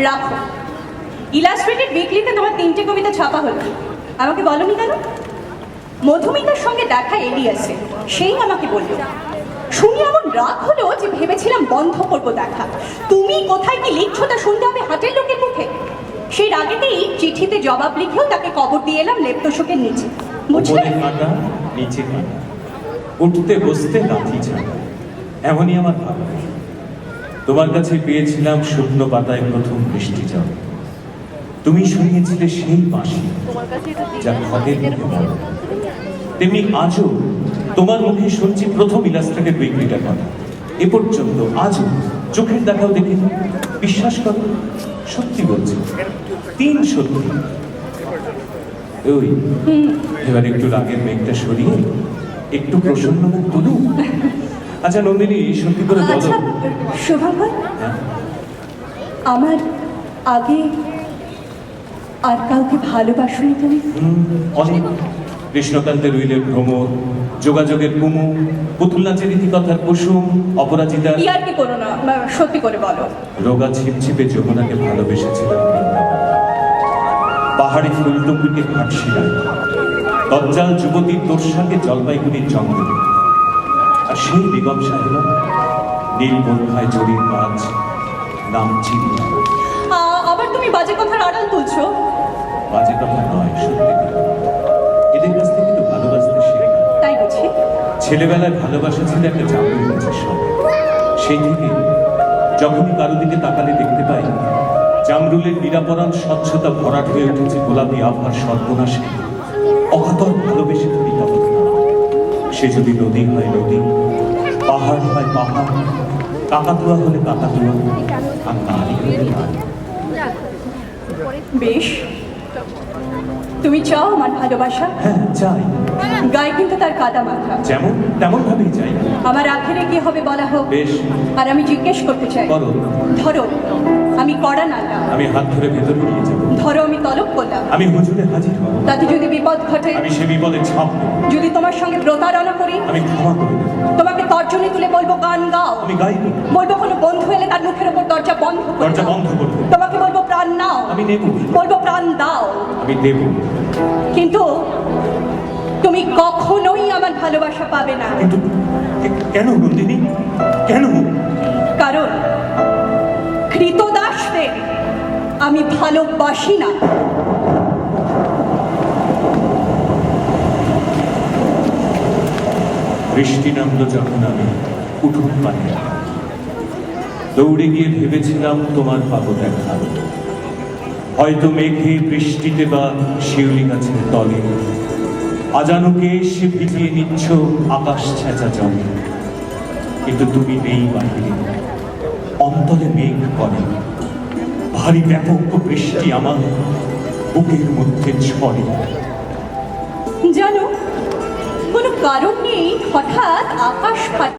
রাখো। ইলাস্ট্রেটেড উইকলিতে তোমার 3টে কবিতা ছাপা হলো, আমাকে বলনি কেন? মধুমিতার সঙ্গে দেখা এলিয়াসে, সেই আমাকে বলল। শুনি এমন রাগ হলো যে ভেবেছিলাম বন্ধ করবো দেখা। তুমি কোথায় কি লিখছো তা শুনতে হবে হাটের লোকের মুখে। সেই রাগেতেই চিঠিতে জবাব লিখেও তাকে কবর দিয়ে এলাম লেপ্তশোকের নিচে। বুঝলে? নিচে কাটা, উঠতে বসতে লাথি ছাড়া, এমনই আমার ভালোবাসা। তোমার কাছে পেয়েছিলাম শুকনো পাতায় প্রথম বৃষ্টি জল। তুমি শুনিয়েছিলে সেই বাঁশি যা খগের মুখে বলে। তেমনি আজও তোমার মুখে শুনছি প্রথম ইলাস্ট্রেটেড উইকলিটার কথা। এ পর্যন্ত আজও চোখের দেখাও দেখিনি। বিশ্বাস করো, সত্যি বলছি, 3 সত্যি। ওই এবার একটু রাগের মেঘটা সরিয়ে একটু প্রসন্ন মুখ তুলুন। আচ্ছা নন্দিনী, সত্যি করে বলো। আচ্ছা শুভঙ্কর, আমার আগে আর কাউকে ভালোবাসনি তুমি? অনেক। কৃষ্ণকান্তের উইলের ভ্রমর, যোগাযোগের কুমু, পুতুল নাচের ইতিকথার কুসুম, অপরাজিতা। ইয়ার কি করো না, সত্যি করে বলো। রোগা ছিপছিপে যমুনাকে ভালোবেসেছিলাম বৃন্দাবনে। পাহাড়ি ফুলটুকুকে ঘাটশিলায়, দজ্জাল যুবতীর তোর সঙ্গে জলপাইগুড়ির জঙ্গলে। আর সেই বেগম সাহেবা নীল বর্ষায় জরির মাছ, নাম চিনি। আবার তুমি বাজে কথার আড়াল তুলছো। বাজে কথা নয়, সত্যি কথা। এদের কাছ থেকে তো ভালোবাসতে শেখা। তাই বুঝি? ছেলেবেলায় ভালোবাসা ছিল একটা জামরুল গাছের সঙ্গে। সেই থেকে যখনই কারো দিকে তাকালে দেখতে পাই জামরুলের নিরাপরাণ স্বচ্ছতা ভরাট হয়ে উঠেছে গোলাপি আভার সর্বনাশে। অকাতর ভালোবেসে থাকি তখন। সে যদি নদী হয় নদী, পাহাড় হয় পাহাড়, কাকাতুয়া হলে কাকাতুয়া, আর নারী হলে নারী। বেশ, তুমি চাও আমার ভালোবাসা? হ্যাঁ চাই। গায়ে কিন্তু তার কাদা মাথা। যেমন তেমন ভাবেই চাই। আমার আখেরে কি হবে বলা হোক। বেশ। আর আমি জিজ্ঞেস করতে চাই। বলো। ধরো আমি কড়া নাড়লাম, আমি হাত ধরে ভেতরে নিয়ে যাব। ধরো আমি তলব করলাম, আমি হুজুরে হাজির হব। তাতে যদি বিপদ ঘটে, আমি সে বিপদে ছাপ নেব। যদি তোমার সঙ্গে প্রতারণা করি, আমি ক্ষমা করে দেব। তোমাকে তর্জনী তুলে বলবো গান গাও। আমি গাইব। বলবো কোনো বন্ধু এলে তার মুখের উপর দরজা বন্ধ করে দরজা দাও। বন্ধ করবো। তোমাকে বলবো প্রাণ নাও। আমি নেব। বলবো প্রাণ দাও। আমি দেব। কিন্তু তুমি কখনোই আমার ভালোবাসা পাবে না। কিন্তু কেন নন্দিনী, কেন? কারণ কৃতদাসদের আমি ভালোবাসি না। বৃষ্টি নামলো যখন আমি উঠোন পানি দৌড়ে গিয়ে ভেবেছিলাম তোমার পাবো দেখা। হয়তো মেঘে বৃষ্টিতে বা শিউলি গাছের তলে আজানুকে এসে ভিজিয়ে নিচ্ছ আকাশ ছেঁচা জলে। কিন্তু তুমি নেই বাহিরে, অন্তরে মেঘ করে ভারী ব্যাপক বৃষ্টি আমার বুকের মধ্যে ঝরে। জানো, কোনো কারণ নেই হঠাৎ আকাশ ফাটে।